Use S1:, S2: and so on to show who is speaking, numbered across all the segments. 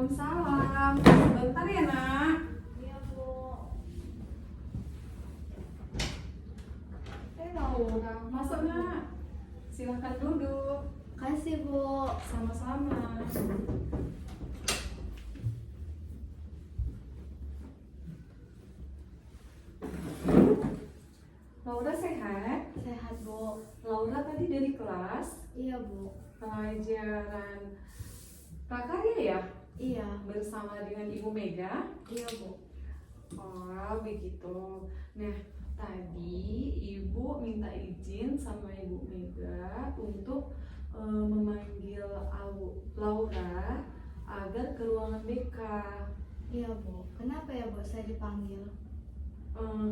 S1: Waalaikumsalam. Sebentar ya, Nak.
S2: Iya, Bu.
S1: Laura, masuk, Nak. Silahkan duduk.
S2: Kasih, Bu.
S1: Sama-sama. Laura sehat?
S2: Sehat, Bu.
S1: Laura tadi dari kelas
S2: Iya, Bu.
S1: pelajaran prakarya ya?
S2: Iya.
S1: Bersama dengan Ibu Mega?
S2: Iya, Bu.
S1: Oh, begitu. Nah, tadi Ibu minta izin sama Ibu Mega untuk memanggil Laura agar ke ruangan BK.
S2: Iya, Bu. Kenapa ya, Bu, saya dipanggil?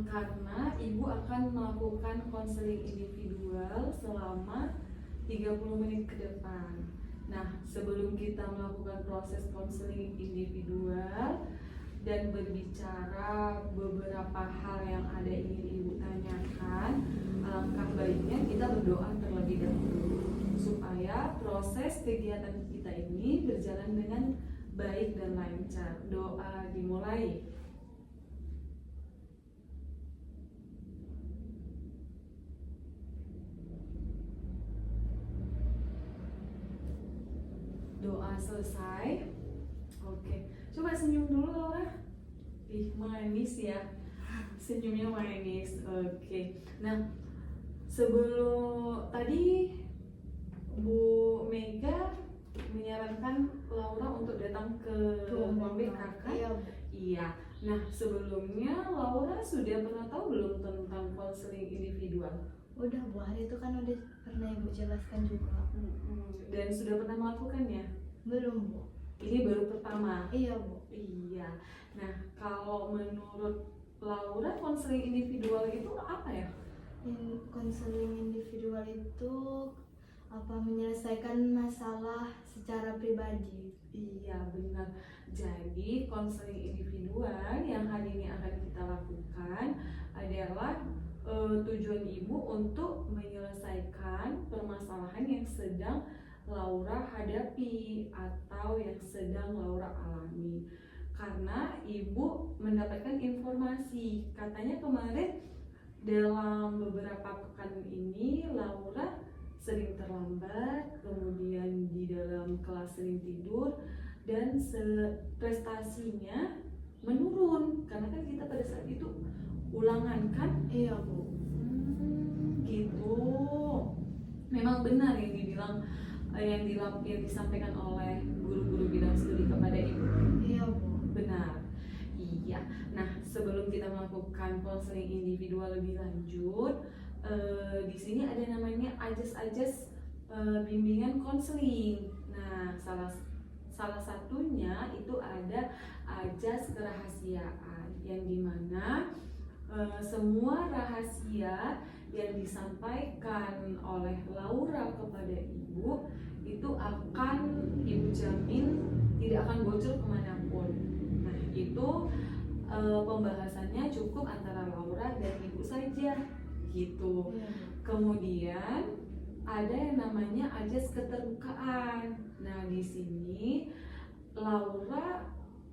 S1: Karena Ibu akan melakukan konseling individual selama 30 menit ke depan. Nah, sebelum kita melakukan proses konseling individual dan berbicara beberapa hal yang ada ingin Ibu tanyakan, alangkah baiknya kita berdoa terlebih dahulu supaya proses kegiatan kita ini berjalan dengan baik dan lancar. Doa dimulai. Doa selesai. Oke, coba senyum dulu Laura. Ih, manis ya. Senyumnya manis. Oke. Nah, sebelum tadi Bu Mega menyarankan Laura untuk datang ke ruang BK kan?
S2: Iya, Bu.
S1: Iya. Nah, sebelumnya Laura sudah pernah tahu belum tentang konseling individual?
S2: Udah, Bu. Hari itu kan udah pernah Ibu jelaskan juga.
S1: Dan sudah pernah melakukannya?
S2: Belum, Bu.
S1: Ini baru pertama?
S2: Iya, Bu.
S1: Iya. Nah, kalau menurut Laura, konseling individual itu apa ya?
S2: Konseling individual itu menyelesaikan masalah secara pribadi.
S1: Iya, benar. Jadi, konseling individual yang hari ini akan kita lakukan adalah tujuan Ibu untuk menyelesaikan permasalahan yang sedang Laura hadapi atau yang sedang Laura alami. Karena Ibu mendapatkan informasi, katanya kemarin dalam beberapa pekan ini Laura sering terlambat, kemudian di dalam kelas sering tidur, dan prestasinya menurun karena kan kita pada saat itu ulangan kan?
S2: Iya, Bu.
S1: Gitu. Memang benar yang dibilang yang disampaikan oleh guru-guru bidang studi kepada Ibu.
S2: Iya, Bu.
S1: Benar. Iya. Nah, sebelum kita melakukan konseling individual lebih lanjut, di sini ada namanya ajas-ajas bimbingan konseling. Nah, salah satunya itu ada ajas kerahasiaan yang dimana semua rahasia yang disampaikan oleh Laura kepada Ibu itu akan Ibu jamin tidak akan bocor kemanapun. Nah, itu pembahasannya cukup antara Laura dan Ibu saja gitu. Kemudian ada yang namanya ajas keterbukaan. Nah, di sini Laura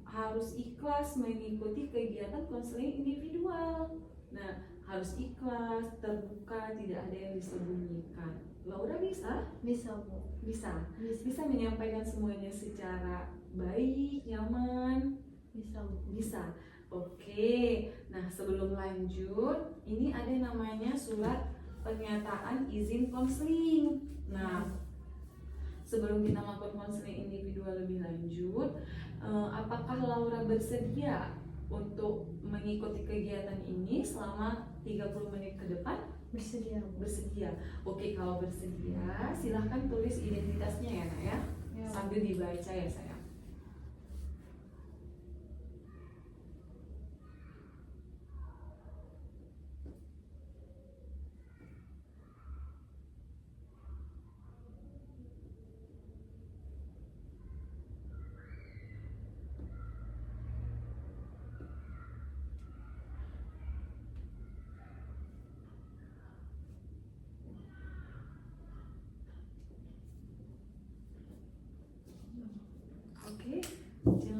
S1: harus ikhlas mengikuti kegiatan konseling individual. Nah, harus ikhlas, terbuka, tidak ada yang disembunyikan. Laura bisa?
S2: Bisa, Bu.
S1: Bisa. Bisa menyampaikan semuanya secara baik, nyaman.
S2: Bisa, Bu.
S1: Bisa. Oke. Nah, sebelum lanjut, ini ada namanya surat pernyataan izin konseling. Nah, sebelum kita melakukan konseling individual lebih lanjut, apakah Laura bersedia untuk mengikuti kegiatan ini selama 30 menit ke depan?
S2: Bersedia, Bu.
S1: Bersedia. Oke, kalau bersedia, silahkan tulis identitasnya ya, Nak ya.
S2: Ya.
S1: Sambil dibaca ya, sayang.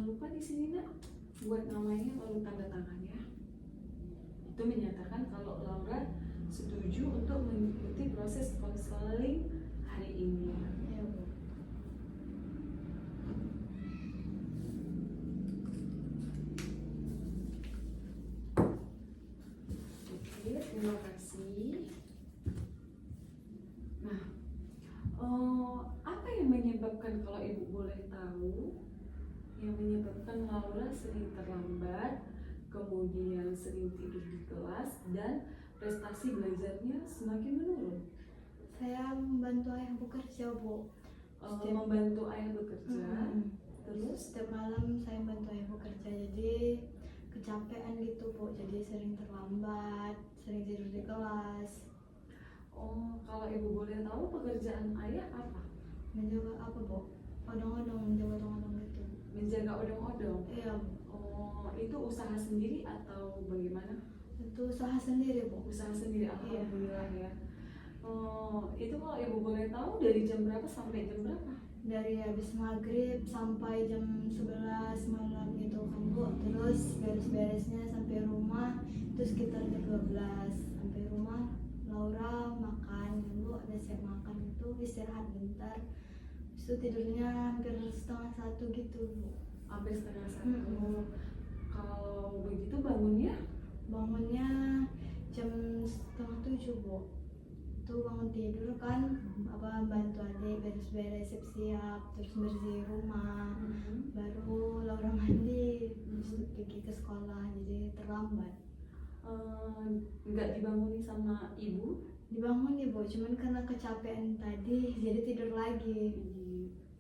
S1: lupa di sini nak buat namanya lalu tanda tangan ya. Itu menyatakan kalau Laura setuju untuk mengikuti proses konseling hari ini.
S2: Iya Bu.
S1: Oke, terima kasih. Nah, apa yang menyebabkan, kalau Ibu boleh tahu, yang menyebabkan Laura sering terlambat, kemudian sering tidur di kelas, dan prestasi belajarnya semakin menurun?
S2: Saya membantu ayah bekerja Bu.
S1: Membantu ayah bekerja, terus
S2: Setiap malam saya bantu ayah bekerja, jadi kecapean gitu Bu, jadi sering terlambat, sering tidur di kelas.
S1: kalau Ibu boleh tahu pekerjaan ayah apa?
S2: Menjaga apa Bu? Odong-odong, menjaga odong-odong gitu.
S1: Menjaga odong-odong.
S2: Iya Bu.
S1: Itu usaha sendiri atau bagaimana?
S2: Itu usaha sendiri Bu.
S1: Usaha sendiri, alhamdulillah ya. Itu kalau Ibu boleh tahu dari jam berapa sampai jam berapa?
S2: Dari habis maghrib sampai jam 11 malam gitu kan Bu. Terus beres-beresnya sampai rumah itu sekitar jam 12. Sampai rumah Laura makan dulu, ada siap makan itu, istirahat bentar. Habis itu tidurnya hampir setengah 1 gitu Bu.
S1: Hampir setengah 1. Kalau begitu bangunnya?
S2: Bangunnya jam setengah 7 Bu. Itu bangun tidur kan, bantu adik beres-beres siap-siap, terus bersih rumah, baru Laura mandi, terus pergi ke sekolah, jadi terlambat.
S1: Nggak dibangunin sama ibu?
S2: Dibangun nih Bu, cuman karena kecapean tadi jadi tidur lagi.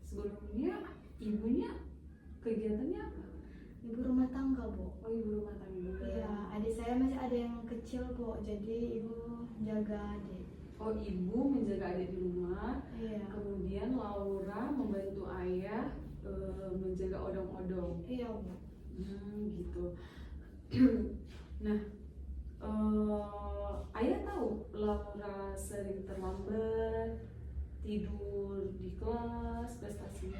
S1: Sebelumnya ibunya kegiatannya apa?
S2: Ibu rumah tangga Bu.
S1: Ibu rumah tangga.
S2: Iya, adik saya masih ada yang kecil Bu, jadi ibu jaga adik.
S1: Ibu menjaga adik di rumah.
S2: Iya.
S1: Kemudian Laura membantu ayah menjaga odong-odong.
S2: Iya Bu.
S1: Gitu. Nah, ayah tahu Laura sering terlambat, tidur di kelas, prestasi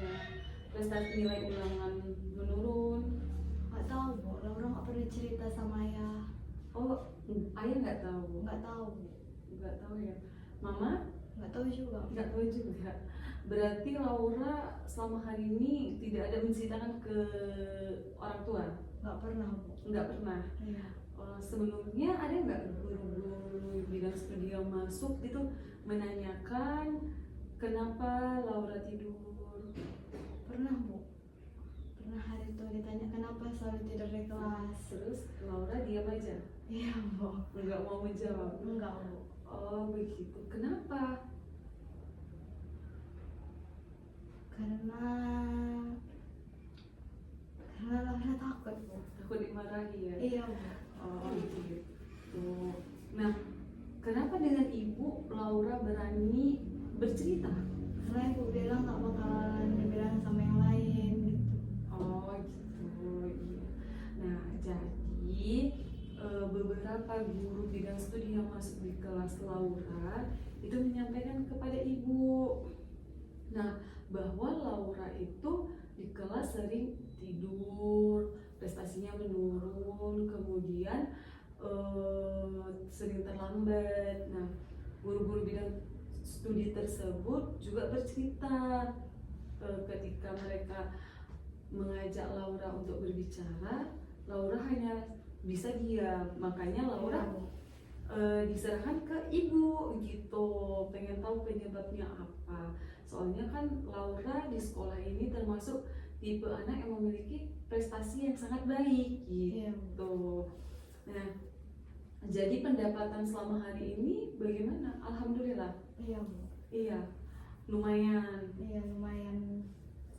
S1: nilai ulangan menurun.
S2: Nggak tahu Bu, Laura nggak pernah cerita sama ayah.
S1: Ayah nggak tahu.
S2: Nggak tahu Bu.
S1: Nggak tahu ya. Mama?
S2: Nggak tahu juga.
S1: Nggak tahu juga. Berarti Laura selama hari ini tidak ada menceritakan ke orang tua?
S2: Nggak pernah Bu.
S1: Nggak pernah.
S2: Iya.
S1: Sebelumnya ada nggak guru-guru bidang studi yang masuk itu menanyakan kenapa Laura tidur?
S2: Pernah Bu. Pernah hari itu ditanya kenapa selalu tidur di kelas.
S1: Terus Laura diam aja?
S2: Iya Bu.
S1: Nggak mau menjawab?
S2: Enggak Bu.
S1: Begitu. Kenapa?
S2: Karena Laura takut Bu.
S1: Takut dimarahi ya?
S2: Iya Bu.
S1: Gitu. Nah, kenapa dengan ibu Laura berani bercerita?
S2: Karena ibu bilang nggak bakalan dibilang sama yang lain gitu.
S1: Gitu. Iya. Nah, jadi beberapa guru bidang studi yang masuk di kelas Laura itu menyampaikan kepada ibu, nah, bahwa Laura itu di kelas sering tidur, prestasinya menurun, kemudian sering terlambat. Nah, guru-guru bidang studi tersebut juga bercerita ketika mereka mengajak Laura untuk berbicara, Laura hanya bisa diam. Makanya Laura diserahkan ke ibu gitu, pengen tahu penyebabnya apa. Soalnya kan Laura di sekolah ini termasuk tipe anak yang memiliki prestasi yang sangat baik gitu. Nah, jadi pendapatan selama hari ini bagaimana? Alhamdulillah.
S2: Iya Bu.
S1: Iya, lumayan.
S2: Iya lumayan.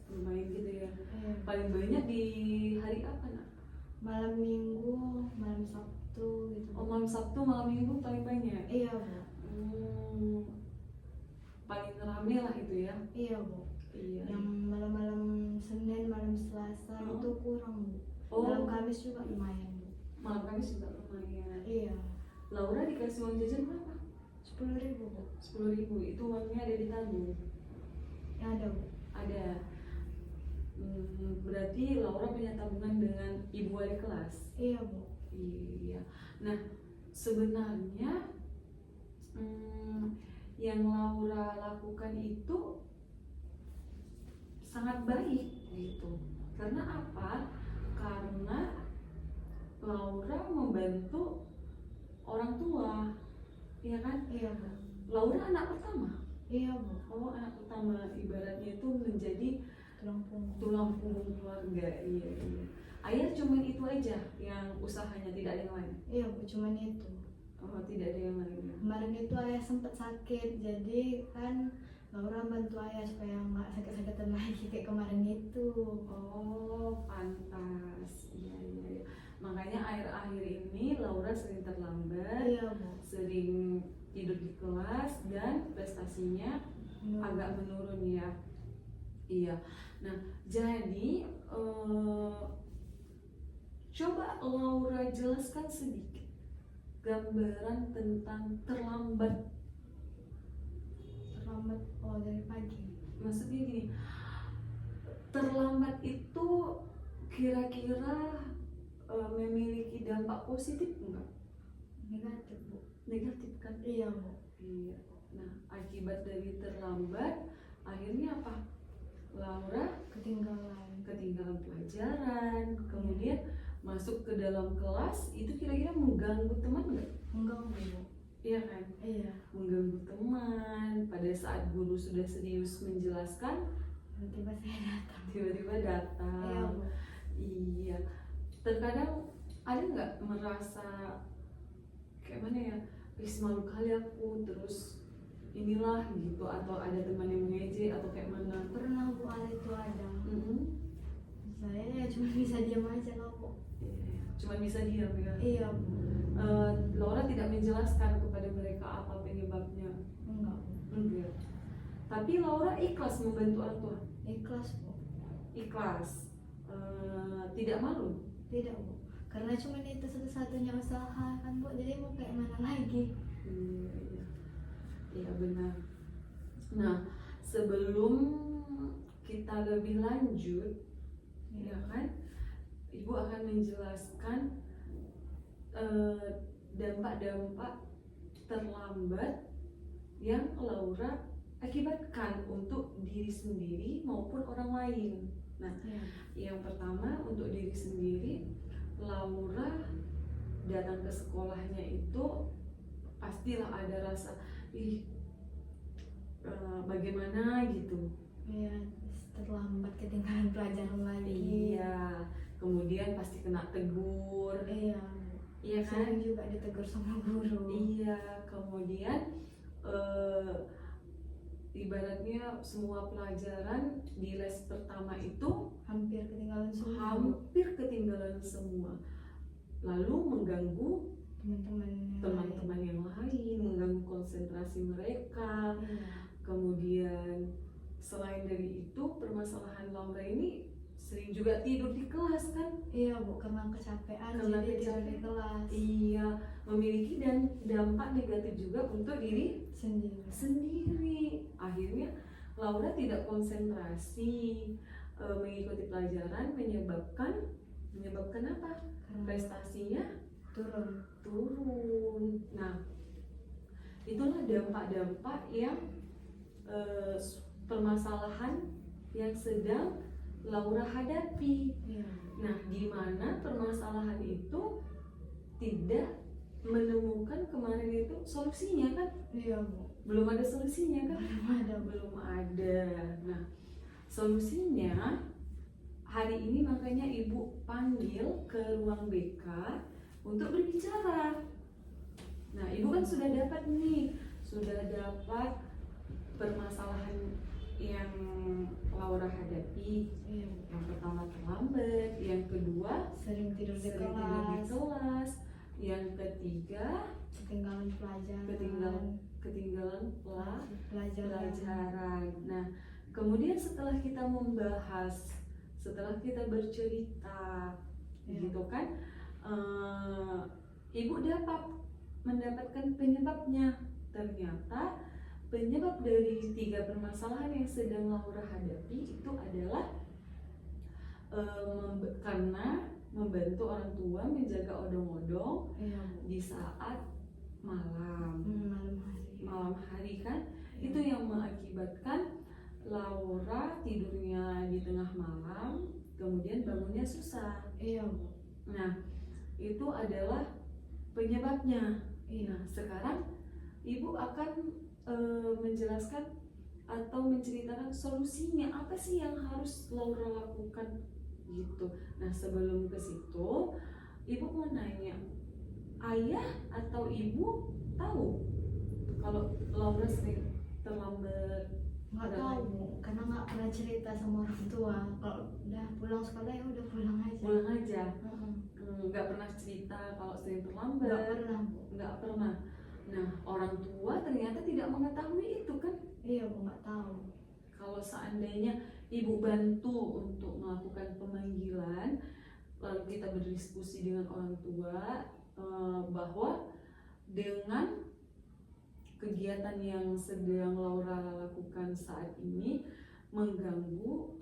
S1: Lumayan gitu ya.
S2: Iya.
S1: Paling banyak di hari apa nak?
S2: Malam Minggu, malam Sabtu gitu.
S1: Malam Sabtu, malam Minggu paling banyak.
S2: Iya Bu.
S1: Paling rame lah itu ya.
S2: Iya Bu.
S1: Iya.
S2: Yang malam-malam Senin, malam Selasa itu kurang Bu. Malam Kamis juga lumayan Bu.
S1: Malam Kamis juga lumayan.
S2: Iya.
S1: Laura dikasih uang jajan berapa?
S2: 10.000 Bu.
S1: 10.000. Itu uangnya ada di tabung?
S2: Ya ada Bu.
S1: Ada. Berarti berarti Laura punya tabungan dengan ibu wali kelas.
S2: Iya Bu.
S1: Iya. Nah, sebenarnya yang Laura lakukan itu sangat baik gitu. Karena apa? Karena Laura membantu orang tua, ya kan?
S2: Iya Bu.
S1: Laura anak pertama.
S2: Iya Bu.
S1: Oh, anak pertama, ibaratnya itu menjadi tulang punggung keluarga. Iya, iya. Ayah cuman itu aja yang usahanya, tidak ada yang lain.
S2: Iya Bu, cuman itu.
S1: Oh, tidak ada yang lain.
S2: Kemarin itu ayah sempat sakit, jadi kan Laura bantu ayah supaya nggak sakit-sakitan lagi kayak kemarin itu.
S1: Oh, pantas. Iya, iya, iya. Makanya akhir-akhir ini Laura sering terlambat,
S2: Iya Bu.
S1: sering tidur di kelas, dan prestasinya agak menurun ya. Iya. Nah, jadi coba Laura jelaskan sedikit gambaran tentang terlambat.
S2: Terlambat dari pagi.
S1: Maksudnya gini, terlambat itu kira-kira memiliki dampak positif enggak?
S2: Negatif Bu.
S1: Negatif kan?
S2: Iya Bu.
S1: Iya. Nah, akibat dari terlambat, akhirnya apa? Laura
S2: Ketinggalan.
S1: ketinggalan pelajaran, kemudian masuk ke dalam kelas, itu kira-kira mengganggu teman nggak?
S2: Mengganggu Bu.
S1: Iya kan?
S2: Iya.
S1: Mengganggu teman. Pada saat guru sudah serius menjelaskan,
S2: Tiba-tiba saya datang.
S1: tiba-tiba datang.
S2: Iya Bu.
S1: Iya. Terkadang ada nggak merasa kayak mana ya? Ih, malu kali aku, terus inilah gitu, atau ada teman yang mengejek atau kayak mana?
S2: Pernah Bu, hal itu ada.
S1: Mm-mm.
S2: Saya ya cuma bisa diam aja lah Bu.
S1: Cuma bisa diam ya.
S2: Iya Bu.
S1: Laura tidak menjelaskan kepada mereka apa penyebabnya.
S2: Enggak Bu.
S1: Enggak. Tapi Laura ikhlas membantu orang tua.
S2: Ikhlas Bu.
S1: Ikhlas. Tidak malu.
S2: Tidak Bu. Karena cuma itu satu-satunya usaha kan Bu. Jadi mau kayak mana lagi?
S1: Iya, iya. Iya benar. Nah, sebelum kita lebih lanjut, ya kan, Ibu akan menjelaskan dampak-dampak terlambat yang Laura akibatkan untuk diri sendiri maupun orang lain. Nah,
S2: Iya.
S1: yang pertama untuk diri sendiri, Laura datang ke sekolahnya itu pastilah ada rasa bagaimana gitu.
S2: Iya. Terlambat, ketinggalan pelajaran lagi.
S1: Iya. Kemudian pasti kena tegur.
S2: Iya.
S1: Iya kan?
S2: Sering juga ditegur sama guru.
S1: Iya. Kemudian ibaratnya semua pelajaran di les pertama itu
S2: Hampir ketinggalan semua.
S1: hampir ketinggalan semua. Lalu mengganggu teman-teman yang lain, mengganggu konsentrasi mereka.
S2: Iya.
S1: Kemudian selain dari itu, permasalahan Laura ini sering juga tidur di kelas kan?
S2: Iya Bu, karena kecapean
S1: Karena
S2: jadi tidur di
S1: kecapean.
S2: kelas
S1: Iya, memiliki dan dampak negatif juga untuk diri
S2: sendiri.
S1: Akhirnya Laura tidak konsentrasi mengikuti pelajaran, menyebabkan apa?
S2: Karena
S1: Prestasinya
S2: turun.
S1: Nah, itulah dampak-dampak yang permasalahan yang sedang Laura hadapi.
S2: Iya.
S1: Nah, di mana permasalahan itu tidak menemukan kemarin itu solusinya kan?
S2: Iya Bu.
S1: Belum ada solusinya kan?
S2: Belum ada.
S1: Nah, solusinya hari ini makanya Ibu panggil ke ruang BK untuk berbicara. Nah, Ibu kan sudah dapat permasalahan yang Laura hadapi.
S2: Iya.
S1: Yang pertama terlambat, yang kedua
S2: Sering tidur di
S1: sering tidur di
S2: kelas.
S1: kelas, yang ketiga
S2: Ketinggalan pelajaran.
S1: ketinggalan
S2: Pelajaran.
S1: pelajaran. Nah, kemudian setelah kita membahas, setelah kita bercerita, gitu kan, Ibu mendapatkan penyebabnya. Ternyata penyebab dari 3 permasalahan yang sedang Laura hadapi itu adalah karena membantu orang tua menjaga odong-odong
S2: Iya Bu.
S1: di saat malam
S2: Malam hari.
S1: kan. Itu yang mengakibatkan Laura tidurnya di tengah malam, kemudian bangunnya susah.
S2: Iya Bu.
S1: Nah, itu adalah penyebabnya.
S2: Iya.
S1: Nah, sekarang Ibu akan menjelaskan atau menceritakan solusinya, apa sih yang harus Laura lakukan gitu. Nah, sebelum ke situ, Ibu mau nanya, ayah atau ibu tahu kalau Laura sering terlambat?
S2: Nggak tahu Bu, karena nggak pernah cerita sama orang tua. Kalau udah pulang sekolah ya udah pulang aja.
S1: Pulang aja.
S2: Heeh.
S1: Nggak pernah cerita kalau sering
S2: Nggak
S1: terlambat.
S2: pernah Bu.
S1: Nggak pernah. Nah, orang tua ternyata tidak mengetahui itu kan.
S2: Iya Bu, nggak tahu.
S1: Kalau seandainya ibu bantu untuk melakukan pemanggilan, lalu kita berdiskusi dengan orang tua bahwa dengan kegiatan yang sedang Laura lakukan saat ini mengganggu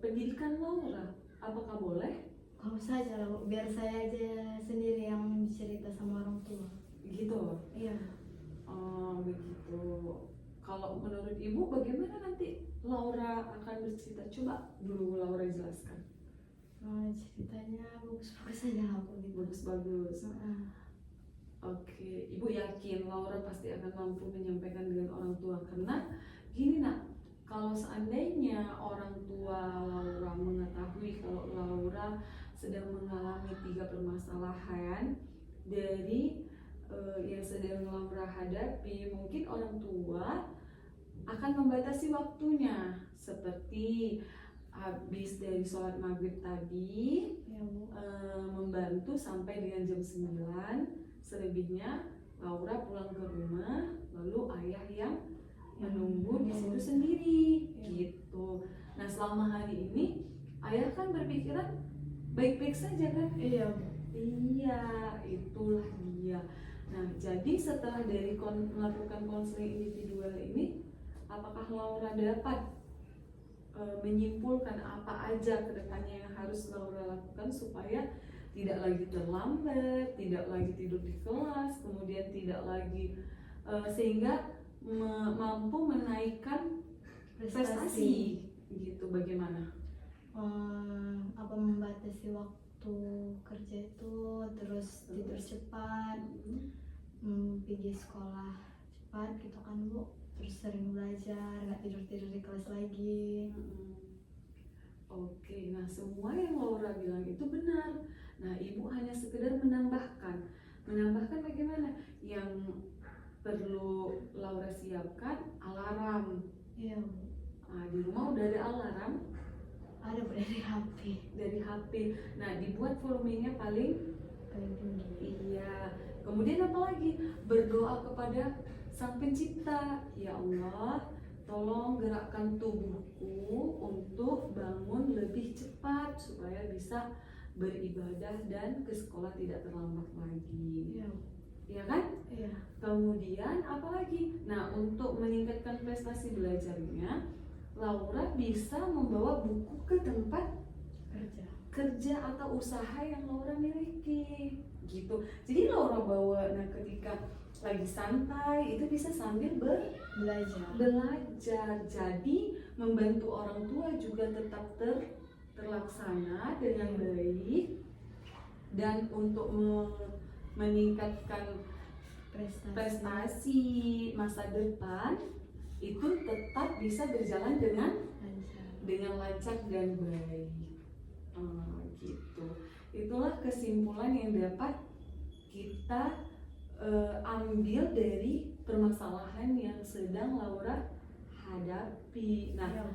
S1: pendidikan Laura, apakah boleh?
S2: Nggak usah aja lah Bu, biar saya aja sendiri yang cerita sama orang tua.
S1: Gitu.
S2: Iya.
S1: Begitu. Kalau menurut ibu bagaimana nanti Laura akan bercerita? Coba dulu Laura jelaskan.
S2: Ceritanya bagus-bagus aja lah Bu gitu.
S1: Bagus-bagus.
S2: Heeh.
S1: Oke, ibu yakin Laura pasti akan mampu menyampaikan dengan orang tua, karena gini nak, kalau seandainya orang tua Laura mengetahui kalau Laura sedang mengalami 3 permasalahan dari yang sedang Laura hadapi, mungkin orang tua akan membatasi waktunya, seperti habis dari sholat maghrib tadi
S2: Iya Bu.
S1: membantu sampai dengan jam 9, selebihnya Laura pulang ke rumah, lalu ayah yang menunggu di situ sendiri.
S2: Iya.
S1: Gitu. Nah, selama hari ini ayah kan berpikiran baik-baik saja kan?
S2: Iya Bu.
S1: Iya, itulah dia. Nah, jadi setelah dari melakukan konseling individual ini, apakah Laura dapat menyimpulkan apa aja ke depannya yang harus Laura lakukan supaya tidak lagi terlambat, tidak lagi tidur di kelas, kemudian tidak lagi sehingga mampu menaikkan prestasi gitu. Bagaimana?
S2: Apa membatasi waktu kerja itu, terus tidur cepat, pergi sekolah cepat gitu kan Bu, terus sering belajar, nggak tidur di kelas lagi.
S1: Oke, nah semua yang Laura bilang itu benar. Nah, ibu hanya sekedar menambahkan bagaimana yang perlu Laura siapkan alarm.
S2: Iya Bu.
S1: Nah, di rumah udah ada alarm
S2: Ada Bu, dari HP.
S1: dari HP. Nah, dibuat volumenya paling
S2: Tinggi.
S1: iya. Kemudian apa lagi? Berdoa kepada Sang Pencipta. Ya Allah, tolong gerakkan tubuhku untuk bangun lebih cepat supaya bisa beribadah dan ke sekolah tidak terlambat lagi.
S2: Iya Bu.
S1: Ya kan?
S2: Iya.
S1: Kemudian apa lagi? Nah, untuk meningkatkan prestasi belajarnya, Laura bisa membawa buku ke tempat kerja atau usaha yang Laura miliki gitu. Jadi Laura bawa, nah ketika lagi santai itu bisa sambil belajar. Jadi membantu orang tua juga tetap terlaksana dengan baik, dan untuk meningkatkan prestasi masa depan itu tetap bisa berjalan dengan lancar dan baik. Gitu. Itulah kesimpulan yang dapat kita ambil dari permasalahan yang sedang Laura hadapi. Nah,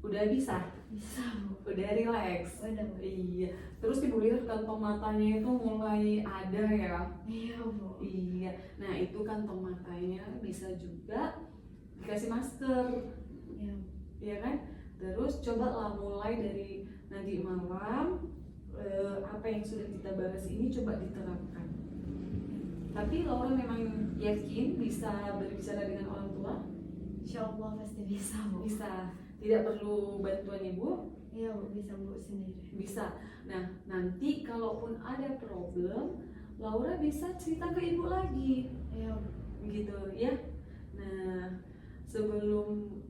S1: udah bisa Bu. Udah relax.
S2: Udah Bu.
S1: Iya. Terus ibu lihat kantong matanya itu mulai ada ya.
S2: Iya Bu.
S1: Iya. Nah, itu kantong matanya bisa juga dikasih masker.
S2: Iya.
S1: Iya kan? Terus cobalah mulai dari nanti malam apa yang sudah kita bahas ini coba diterapkan. Tapi Laura memang yakin bisa berbicara dengan orang tua?
S2: Insya Allah pasti bisa Bu.
S1: Bisa. Tidak perlu bantuan ibu?
S2: Iya Bu, bisa Bu sendiri.
S1: Bisa. Nah, nanti kalaupun ada problem, Laura bisa cerita ke ibu lagi.
S2: Iya Bu.
S1: Gitu ya. Nah, sebelum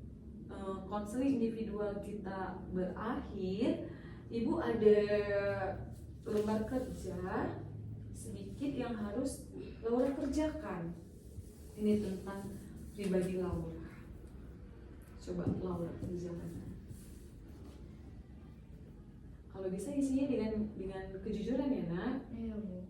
S1: konseling individual kita berakhir, ibu ada lembar kerja sedikit yang harus Laura kerjakan. Ini tentang pribadi Laura. Coba Laura kerjakan. Kalau bisa isinya dengan kejujuran ya nak.
S2: Iya Bu.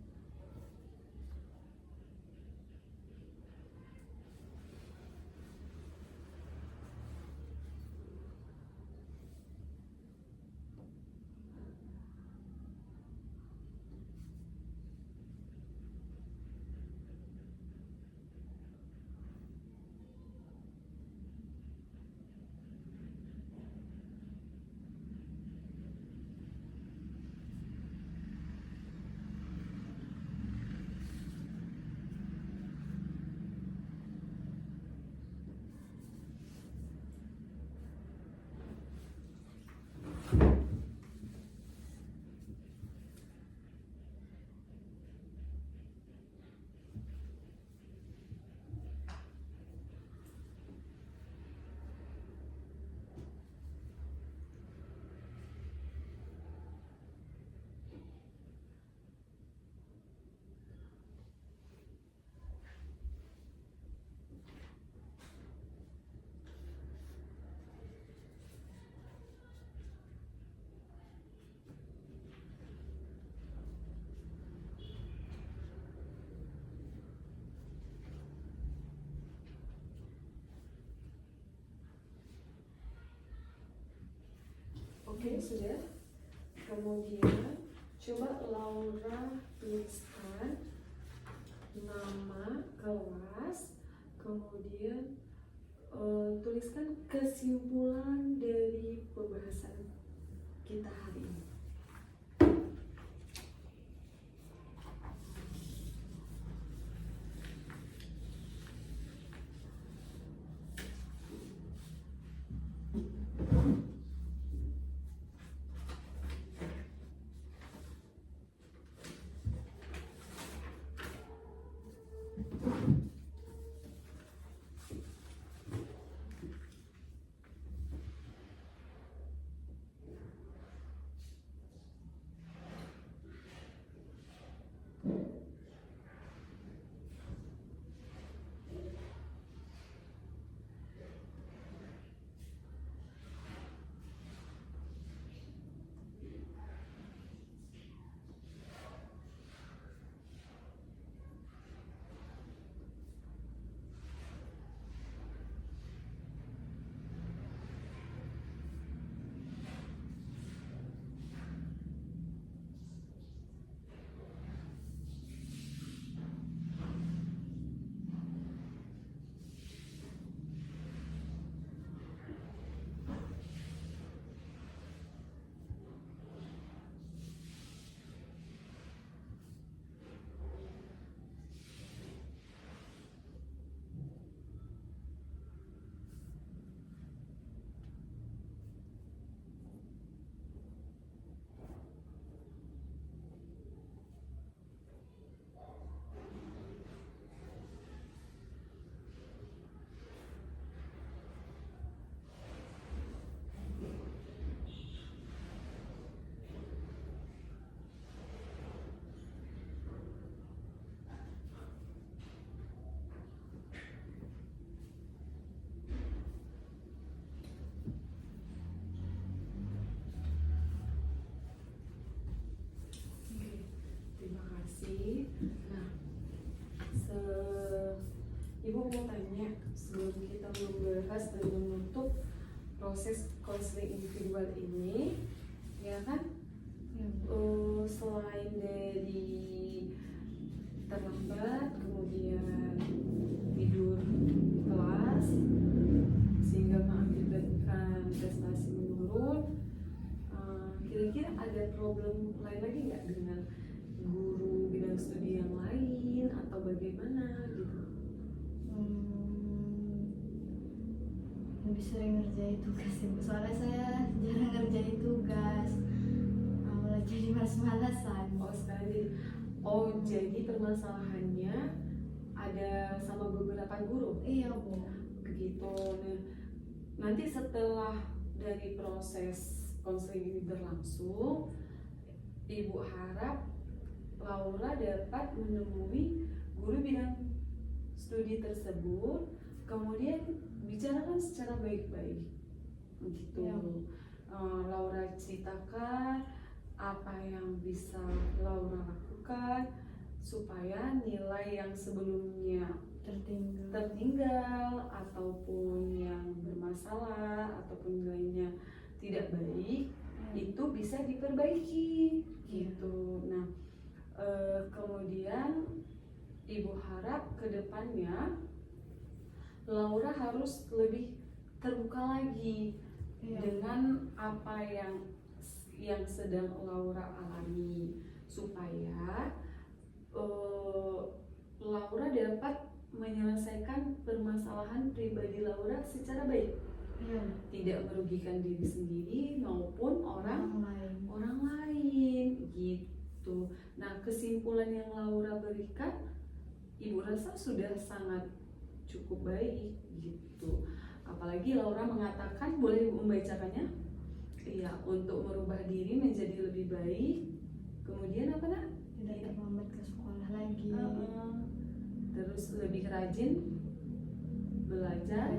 S1: Oke, sudah. Kemudian coba Laura tuliskan nama kelas, kemudian tuliskan kesimpulan dari pembahasan kita hari ini. Ibu mau tanya sebelum kita membahas dan menutup proses konseling individual ini, ya kan? Selain dari terlambat, kemudian tidur kelas sehingga mengakibatkan prestasi menurun, kira-kira ada problem lain lagi nggak dengan guru bidang studi yang lain atau bagaimana gitu?
S2: lebih sering ngerjain tugas ibu, soalnya saya jarang ngerjain tugas, malah jadi malas-malasan.
S1: Jadi permasalahannya ada sama beberapa guru.
S2: Iya bu.
S1: Begitu. Nah, nanti setelah dari proses konseling ini berlangsung, ibu harap Laura dapat menemui guru bidang studi tersebut, kemudian bicarakan secara baik-baik begitu.
S2: Ya.
S1: Laura ceritakan apa yang bisa Laura lakukan supaya nilai yang sebelumnya tertinggal ataupun yang bermasalah ataupun nilainya tidak baik itu bisa diperbaiki gitu. Nah, kemudian ibu harap ke depannya Laura harus lebih terbuka lagi dengan apa yang sedang Laura alami, supaya Laura dapat menyelesaikan permasalahan pribadi Laura secara baik, tidak merugikan diri sendiri maupun orang lain gitu. Nah, kesimpulan yang Laura berikan ibu rasa sudah sangat cukup baik gitu. Apalagi Laura mengatakan, boleh ibu membacakannya? Iya, untuk merubah diri menjadi lebih baik. Kemudian apa nak?
S2: Tidak terlambat ke sekolah lagi.
S1: Terus lebih rajin belajar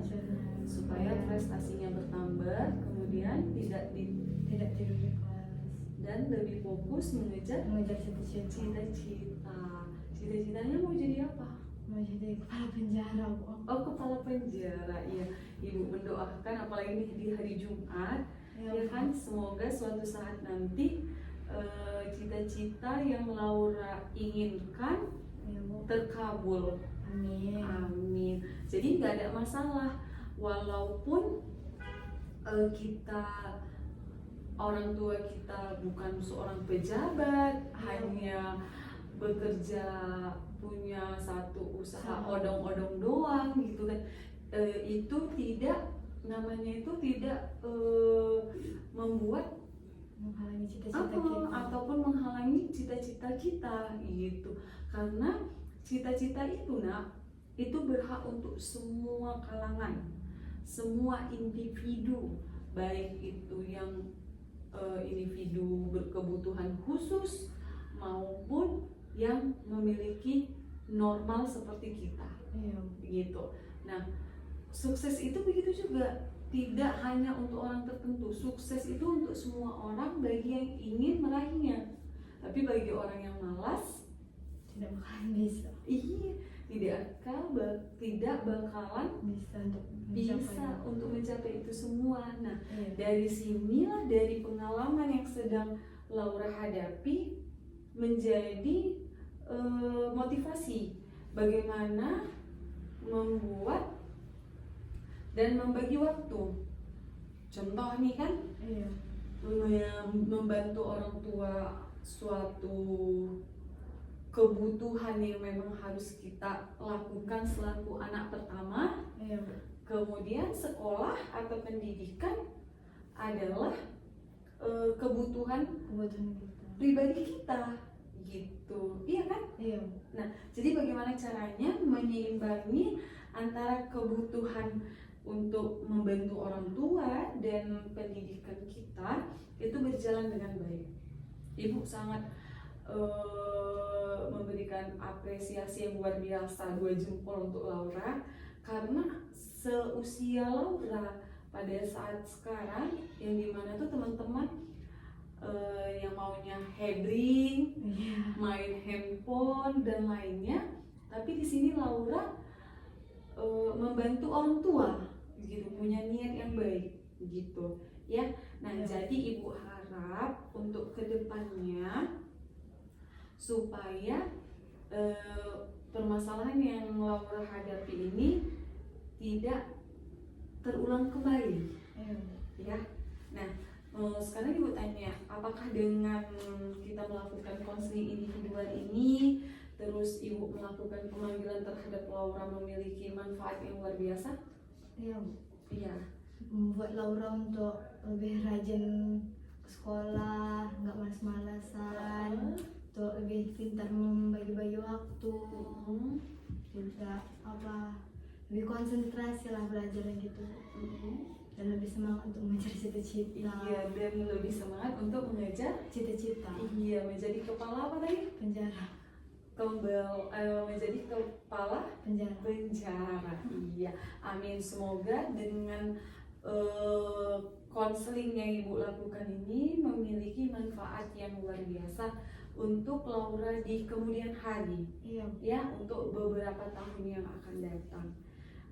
S1: supaya prestasinya bertambah. Kemudian tidak
S2: tidur di kelas
S1: dan lebih fokus mengejar cita-cita. Cita-citanya mau jadi apa?
S2: Mau jadi kepala penjara bu.
S1: Oh, kepala penjara. Iya, ibu mendoakan apalagi di hari Jumat. Ya kan, semoga suatu saat nanti cita-cita yang Laura inginkan terkabul. Amin. Jadi nggak ada masalah walaupun kita orang tua kita bukan seorang pejabat, hanya bekerja punya satu usaha odong-odong doang gitu kan. Itu tidak membuat
S2: menghalangi cita-cita kita
S1: ataupun menghalangi cita-cita kita gitu. Karena cita-cita itu itu berhak untuk semua kalangan, semua individu, baik itu yang individu berkebutuhan khusus maupun yang memiliki normal seperti kita. Gitu. Nah, sukses itu begitu juga, tidak hanya untuk orang tertentu. Sukses itu untuk semua orang bagi yang ingin meraihnya. Tapi bagi orang yang malas
S2: tidak bakalan bisa.
S1: Iya, tidak bakalan bisa untuk mencapai itu semua. Nah, dari sinilah, dari pengalaman yang sedang Laura hadapi menjadi motivasi bagaimana membuat dan membagi waktu. Contoh nih kan, membantu orang tua suatu kebutuhan yang memang harus kita lakukan selaku anak pertama. Kemudian sekolah atau pendidikan adalah kebutuhan pribadi kita gitu, iya kan? Nah, jadi bagaimana caranya menyeimbangi antara kebutuhan untuk membantu orang tua dan pendidikan kita itu berjalan dengan baik. Ibu sangat memberikan apresiasi yang luar biasa, 2 jempol untuk Laura, karena seusia Laura pada saat sekarang yang dimana tuh teman-teman yang maunya hebring, main handphone dan lainnya, tapi di sini Laura membantu orang tua gitu, punya niat yang baik gitu ya. Nah, jadi ibu harap untuk kedepannya supaya permasalahan yang Laura hadapi ini tidak terulang kembali ya. Nah, sekarang ibu tanya, apakah dengan kita melakukan konseling individual ini, terus ibu melakukan pemanggilan terhadap Laura memiliki manfaat yang luar biasa?
S2: Iya.
S1: Iya.
S2: membuat Laura untuk lebih rajin ke sekolah, nggak malas-malasan, untuk lebih pintar membagi-bagi waktu, juga lebih konsentrasi lah belajar gitu, dan lebih semangat untuk mengejar cita-cita.
S1: Iya, dan lebih semangat untuk mengejar
S2: Cita-cita.
S1: iya, menjadi kepala apa tadi?
S2: Penjara.
S1: Menjadi kepala
S2: Penjara.
S1: penjara. Iya, amin. Semoga dengan konseling yang Ibu lakukan ini memiliki manfaat yang luar biasa untuk Laura di kemudian hari,
S2: Iya, Bu.
S1: ya, untuk beberapa tahun yang akan datang.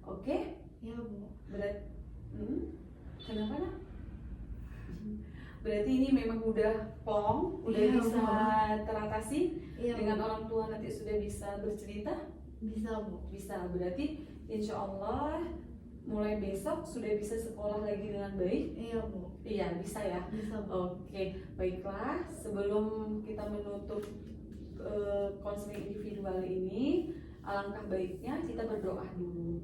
S1: Oke?
S2: Iya, Bu.
S1: Kenapa nak? Berarti ini memang udah plong, udah
S2: Iya,
S1: bisa
S2: Bu.
S1: teratasi.
S2: Iya,
S1: Dengan
S2: Bu.
S1: orang tua nanti sudah bisa bercerita.
S2: Bisa, Bu.
S1: Bisa, berarti insya Allah mulai besok sudah bisa sekolah lagi dengan baik.
S2: Iya, Bu.
S1: Iya, bisa ya.
S2: Bisa, Bu.
S1: Oke, baiklah. Sebelum kita menutup konseling individual ini, alangkah baiknya kita berdoa dulu.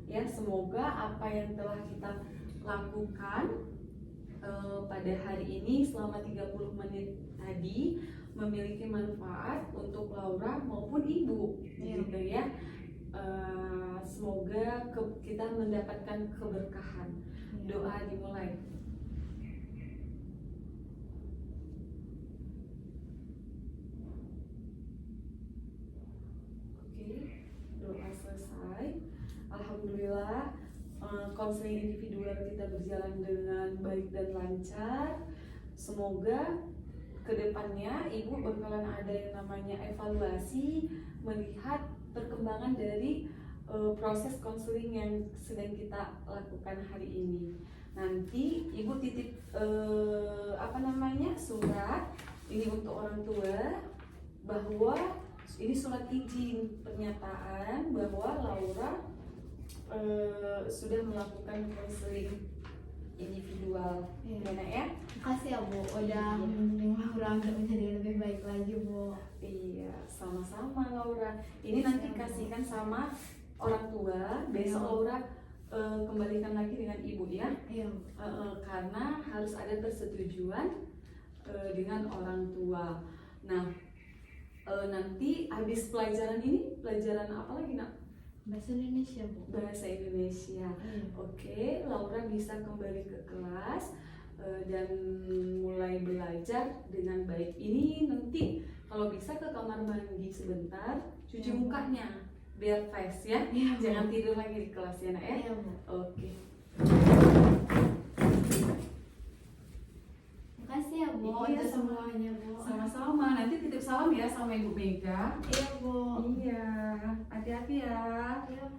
S1: Ya, semoga apa yang telah kita lakukan pada hari ini selama 30 menit tadi memiliki manfaat untuk Laura maupun Ibu, gitu ya. Semoga kita mendapatkan keberkahan. Doa dimulai. Oke, doa selesai. Alhamdulillah, konseling individual kita berjalan dengan baik dan lancar. Semoga kedepannya Ibu bakalan ada yang namanya evaluasi, melihat perkembangan dari proses konseling yang sedang kita lakukan hari ini. Nanti Ibu titip surat ini untuk orang tua, bahwa ini surat izin pernyataan bahwa Laura sudah melakukan konseling individual. Gimana ya?
S2: Makasih ya, Bu, udah membimbing Laura untuk menjadi lebih baik lagi, Bu.
S1: Iya, sama-sama Laura. Ini nanti kasihkan sama orang tua. Besok Laura kembalikan lagi dengan Ibu ya.
S2: Iya.
S1: Karena harus ada persetujuan dengan orang tua. Nah, nanti habis pelajaran ini, pelajaran apa lagi nak?
S2: Bahasa Indonesia, Bu.
S1: Bahasa Indonesia. Oke, Laura bisa kembali ke kelas dan mulai belajar dengan baik. Ini nanti kalau bisa ke kamar mandi sebentar, cuci mukanya biar fresh ya. Jangan tidur lagi di kelas ya nak ya.
S2: Iya, Bu.
S1: Oke.
S2: Makasih ya, Bu,
S1: Iya,
S2: untuk semuanya, Bu.
S1: Sama-sama. Nanti titip salam ya sama Ibu Mega.
S2: Iya, Bu.
S1: Iya, hati-hati ya.
S2: Iya, Bu.